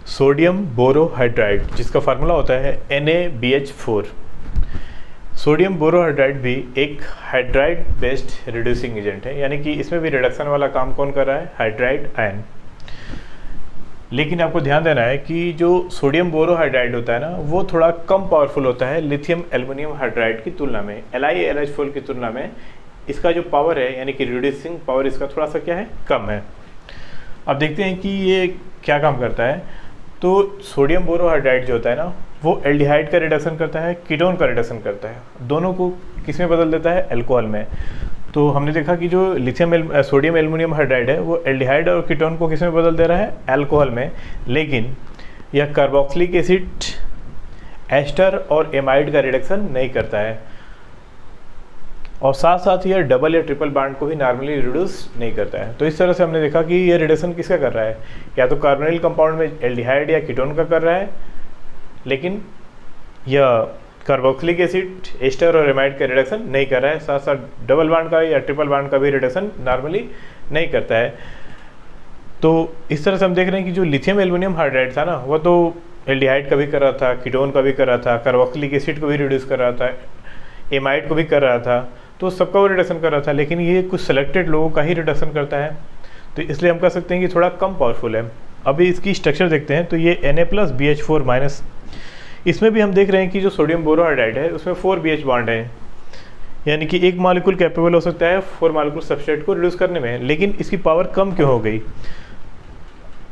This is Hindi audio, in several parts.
सोडियम बोरोहाइड्राइड, जिसका फार्मूला होता है NaBH4। सोडियम बोरोहाइड्राइड भी एक हाइड्राइड बेस्ड रिड्यूसिंग एजेंट है, यानी कि इसमें भी रिडक्शन वाला काम कौन कर रहा है? Hydride ion. लेकिन आपको ध्यान देना है कि जो सोडियम बोरोहाइड्राइड होता है ना, वो थोड़ा कम पावरफुल होता है लिथियम एल्युमिनियम हाइड्राइड की तुलना में। LiLH4 की तुलना में इसका जो पावर है, यानी कि रिड्यूसिंग पावर, इसका थोड़ा सा क्या है? कम है। अब देखते हैं कि ये क्या काम करता है। तो सोडियम बोरोहाइड्राइड जो होता है ना, वो एल्डिहाइड का रिडक्शन करता है, कीटोन का रिडक्शन करता है। दोनों को किस में बदल देता है? अल्कोहल में। तो हमने देखा कि जो सोडियम एल्युमिनियम हाइड्राइड है, वो एल्डिहाइड और कीटोन को किस में बदल दे रहा है? अल्कोहल में। लेकिन यह कार्बोक्सिलिक एसिड, एस्टर और एमाइड का रिडक्शन नहीं करता है, और साथ साथ यह डबल या ट्रिपल बॉन्ड को भी नॉर्मली रिड्यूस नहीं करता है। तो इस तरह से हमने देखा कि यह रिडक्शन किसका कर रहा है? या तो कार्बोनिल कंपाउंड में एल्डिहाइड या कीटोन का कर रहा है, लेकिन यह कार्बोक्सिलिक एसिड, एस्टर और एमाइड का रिडक्शन नहीं कर रहा है। साथ साथ डबल बॉन्ड का या ट्रिपल बॉन्ड का भी रिडक्शन नॉर्मली नहीं करता है। तो इस तरह से हम देख रहे हैं कि जो लिथियम एल्युमिनियम हाइड्राइड था ना, वो तो एल्डिहाइड का भी कर रहा था, कीटोन का भी कर रहा था, कार्बोक्सिलिक एसिड को भी रिड्यूस कर रहा था, एमाइड को भी कर रहा था, तो सबका वो रिडक्शन कर रहा था। लेकिन ये कुछ सेलेक्टेड लोगों का ही रिडक्शन करता है, तो इसलिए हम कह सकते हैं कि थोड़ा कम पावरफुल है। अभी इसकी स्ट्रक्चर देखते हैं। तो ये Na+BH4-, इसमें भी हम देख रहे हैं कि जो सोडियम बोरोहाइड्राइड है, उसमें 4 BH बॉन्ड है, यानी कि एक मॉलिक्यूल कैपेबल हो सकता है 4 मॉलिक्यूल सबस्ट्रेट को रिड्यूस करने में। लेकिन इसकी पावर कम क्यों हो गई?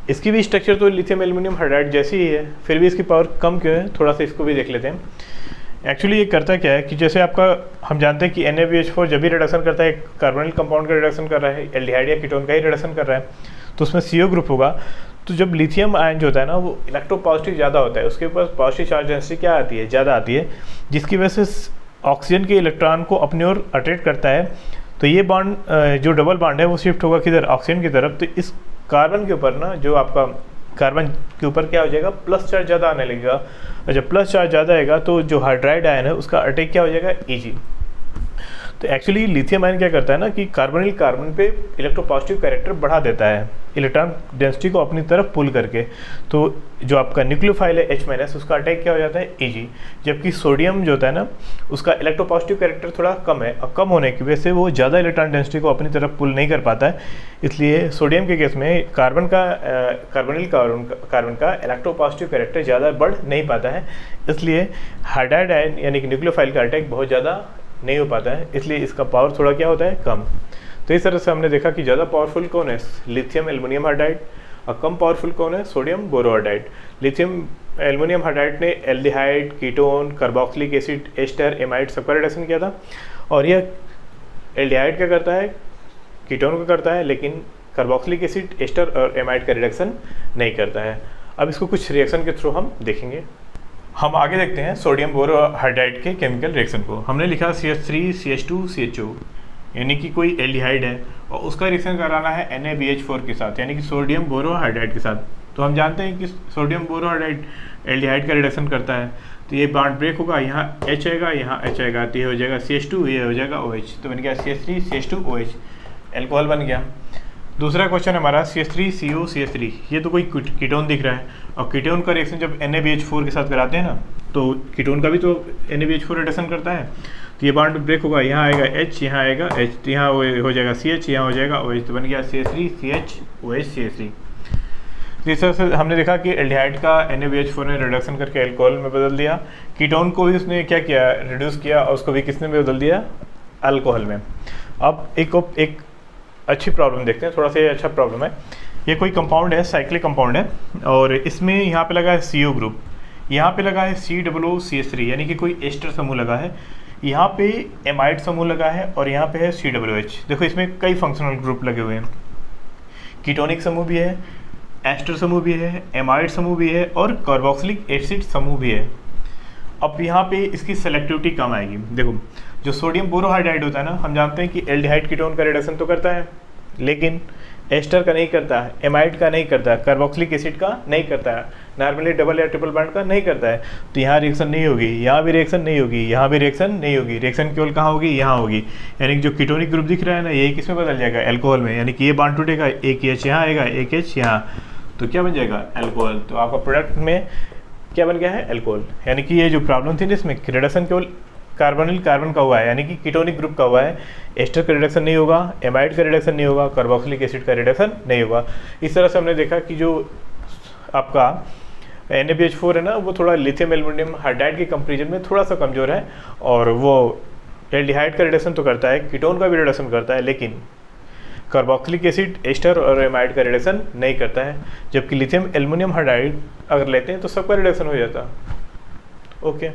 इसकी भी स्ट्रक्चर तो लिथियम एल्युमिनियम हाइड्राइड जैसी ही है, फिर भी इसकी पावर कम क्यों है? थोड़ा सा इसको भी देख लेते हैं। एक्चुअली ये करता क्या है कि जैसे आपका, हम जानते हैं कि NaBH4 जब भी रिडक्शन करता है, कार्बोनिल कंपाउंड का रिडक्शन कर रहा है, एल्डिहाइड या कीटोन का ही रिडक्शन कर रहा है, तो उसमें CO ग्रुप होगा। तो जब लिथियम आयन जो होता है ना, वो इलेक्ट्रोपॉजिटिव ज़्यादा होता है, उसके पास पॉजिटिव चार्ज डेंसिटी क्या आती है? ज़्यादा आती है, जिसकी वजह से ऑक्सीजन के इलेक्ट्रॉन को अपनी ओर अट्रैक्ट करता है। तो ये बॉन्ड, जो डबल बॉन्ड है, वो शिफ्ट होगा किधर? ऑक्सीजन की तरफ। तो इस कार्बन के ऊपर ना, जो आपका कार्बन के ऊपर क्या हो जाएगा? प्लस चार्ज ज़्यादा आने लगेगा। और जब प्लस चार्ज ज़्यादा आएगा, तो जो हाइड्राइड आयन है, उसका अटैक क्या हो जाएगा? Eg। तो एक्चुअली लिथियम आयन क्या करता है ना, कि कार्बोनिल कार्बन पे इलेक्ट्रोपॉजिटिव कैरेक्टर बढ़ा देता है, इलेक्ट्रॉन डेंसिटी को अपनी तरफ पुल करके। तो जो आपका न्यूक्लियोफाइल है H-, उसका अटैक क्या हो जाता है? Eg। जबकि सोडियम जो होता है ना, उसका इलेक्ट्रोपॉजिटिव कैरेक्टर थोड़ा कम है, और कम होने की वजह से वो ज़्यादा इलेक्ट्रॉन डेंसिटी को अपनी तरफ पुल नहीं कर पाता है। इसलिए सोडियम के केस में कार्बोनिल कार्बन का इलेक्ट्रोपॉजिटिव कैरेक्टर ज़्यादा बढ़ नहीं पाता है। इसलिए हाइड्राइड आयन, यानी कि न्यूक्लियोफाइल का अटैक बहुत ज़्यादा नहीं हो पाता है, इसलिए इसका पावर थोड़ा क्या होता है? कम। तो इस तरह से हमने देखा कि ज़्यादा पावरफुल कौन है? Lithium aluminium hydride. और कम पावरफुल कौन है? Sodium borohydride. Lithium aluminium hydride ने aldehyde, ketone, carboxylic acid, ester, amide सबका रिडक्शन किया था। और यह एल्डिहाइड का करता है, कीटोन का करता है, लेकिन कार्बोक्सिलिक एसिड, एस्टर और एमाइड का रिडक्शन नहीं करता है। अब इसको कुछ रिएक्शन के थ्रू हम देखेंगे। हम आगे देखते हैं सोडियम बोरोहाइड्राइड के केमिकल रिएक्शन को। हमने लिखा CH3 CH2 CHO, यानी कि कोई एल्डिहाइड है, और उसका रिएक्शन कराना है NaBH4 के साथ, यानी कि सोडियम बोरोहाइड्राइड के साथ। तो हम जानते हैं कि सोडियम बोरोहाइड्राइड एल्डिहाइड का रिडक्शन करता है, तो ये बॉन्ड ब्रेक होगा, यहाँ H आएगा, यहाँ H आएगा, तो ये हो जाएगा CH2, ये हो जाएगा OH। तो बन गया CH3 CH2 OH, एल्कोहल बन गया। दूसरा क्वेश्चन हमारा CH3CO CH3, ये तो कोई कीटोन दिख रहा है, और कीटोन का रिएक्शन जब NaBH4 के साथ कराते हैं ना, तो कीटोन का भी तो NaBH4 रिडक्शन करता है। तो ये बॉन्ड ब्रेक होगा, यहाँ आएगा H, यहाँ आएगा H, तो यहाँ हो जाएगा CH, यहाँ हो जाएगा OH, तो बन गया CH3 CH OH CH3। इस तरह से हमने देखा कि एल्डिहाइड का NaBH4 ने रिडक्शन करके अल्कोहल में बदल दिया, कीटोन को भी उसने क्या किया? रिड्यूस किया, और उसको भी किसने बदल दिया? अल्कोहल में। अब एक अच्छी प्रॉब्लम देखते हैं, थोड़ा सा अच्छा प्रॉब्लम है। ये कोई कंपाउंड है, साइक्लिक कंपाउंड है, और इसमें यहाँ पे लगा है CO ग्रुप, यहाँ पे लगा है COOCH3, यानी कि कोई एस्टर समूह लगा है, यहाँ पे एमाइड समूह लगा है, और यहाँ पे है COOH। देखो इसमें कई फंक्शनल ग्रुप लगे हुए हैं, कीटोनिक समूह भी है, एस्टर समूह भी है, एमाइड समूह भी है, और कार्बोक्सिलिक एसिड समूह भी है। अब यहाँ पे इसकी सेलेक्टिविटी कम आएगी। देखो जो सोडियम बोरोहाइड्राइड होता है ना, हम जानते हैं कि एल्डिहाइड कीटोन का रिडक्शन तो करता है, लेकिन एस्टर का नहीं करता है, एमाइड का नहीं करता है, कार्बोक्सिलिक एसिड का नहीं करता है, नॉर्मली डबल या ट्रिपल बॉन्ड का नहीं करता है। तो यहाँ रिएक्शन नहीं होगी, यहाँ भी रिएक्शन नहीं होगी, यहाँ भी रिएक्शन नहीं होगी, रिएक्शन केवल कहाँ होगी? यहाँ होगी। यानी कि जो कीटोनिक ग्रुप दिख रहा है ना, यही किस में बदल जाएगा? अल्कोहल में। यानी कि ये बॉन्ड टूटेगा, एक H यहाँ आएगा, एक H यहाँ, तो क्या बन जाएगा, अल्कोहल। तो आपका प्रोडक्ट में क्या बन गया है, अल्कोहल। यानी कि ये जो प्रॉब्लम थी ना इसमें रिडक्शन केवल कार्बोनिल कार्बन का हुआ है, यानी कि कीटोनिक ग्रुप का हुआ है, एस्टर का रिडक्शन नहीं होगा, एमाइड का रिडक्शन नहीं होगा, कार्बोक्सिलिक एसिड का रिडक्शन नहीं होगा। इस तरह से हमने देखा कि जो आपका NaBH4 है ना, वो थोड़ा लिथियम एल्युमिनियम हाइड्राइड के कंपेरिजन में थोड़ा सा कमज़ोर है, और वो एल्डिहाइड का रिडक्शन तो करता है, कीटोन का भी रिडक्शन करता है, लेकिन कार्बोक्सिलिक एसिड, एस्टर और एमाइड का रिडक्शन नहीं करता है। जबकि लिथियम एल्युमिनियम हाइड्राइड अगर लेते हैं तो सबका रिडक्शन हो जाता। ओके।